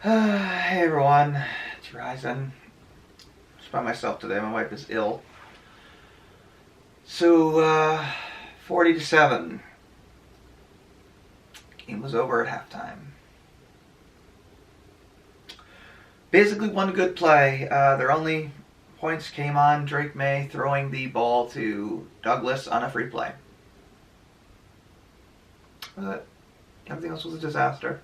Hey everyone, it's Ryzen. Just by myself today. My wife is ill. So, 40-7. Game was over at halftime. Basically, one good play. Their only points came on Drake May throwing the ball to Douglas on a free play. But everything else was a disaster.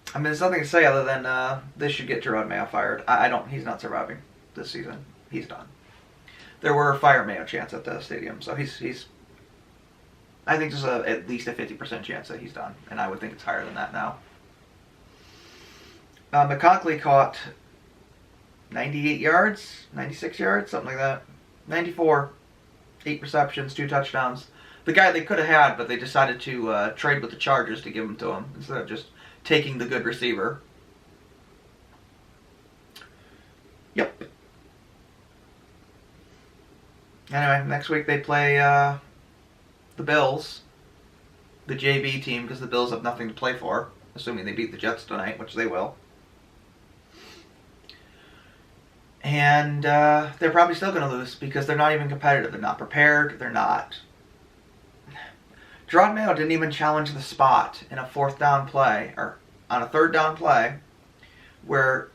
I mean, there's nothing to say other than this should get Gerard Mayo fired. He's not surviving this season. He's done. There were fire Mayo chants at the stadium, so he's. I think there's at least a 50% chance that he's done, and I would think it's higher than that now. McConkley caught 98 yards, 96 yards, something like that. 94, 8 receptions, 2 touchdowns. The guy they could have had, but they decided to trade with the Chargers to give him to him instead of just taking the good receiver. Yep. Anyway, next week they play the Bills, the JV team, because the Bills have nothing to play for, assuming they beat the Jets tonight, which they will. And they're probably still going to lose because they're not even competitive. They're not prepared. They're not. Gerard Mayo didn't even challenge the spot in a 4th down play, or on a 3rd down play, where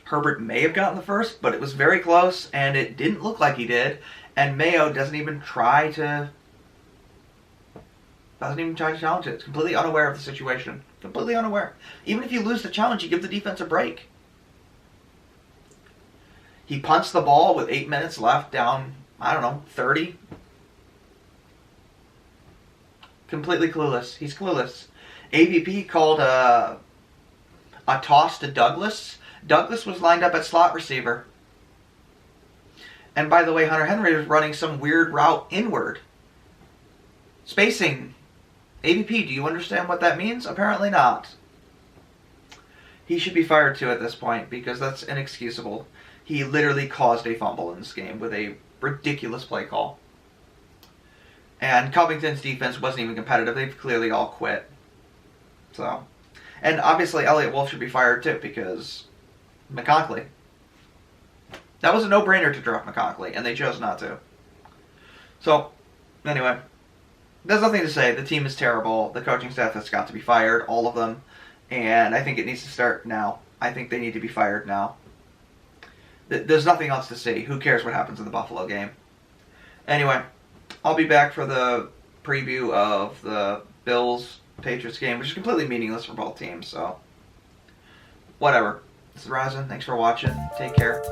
Herbert may have gotten the first, but it was very close, and it didn't look like he did, and Mayo doesn't even try to challenge it. It's completely unaware of the situation. Completely unaware. Even if you lose the challenge, you give the defense a break. He punts the ball with 8 minutes left, down, 30. Completely clueless. He's clueless. AVP called a toss to Douglas. Douglas was lined up at slot receiver. And by the way, Hunter Henry was running some weird route inward. Spacing. AVP, do you understand what that means? Apparently not. He should be fired too at this point because that's inexcusable. He literally caused a fumble in this game with a ridiculous play call. And Covington's defense wasn't even competitive. They've clearly all quit. So, and obviously Elliott Wolf should be fired too because McConkley. That was a no-brainer to drop McConkley, and they chose not to. So, anyway, there's nothing to say. The team is terrible. The coaching staff has got to be fired, all of them, and I think it needs to start now. I think they need to be fired now. There's nothing else to see. Who cares what happens in the Buffalo game? Anyway, I'll be back for the preview of the Bills-Patriots game, which is completely meaningless for both teams, so whatever. This is Ryzen. Thanks for watching. Take care.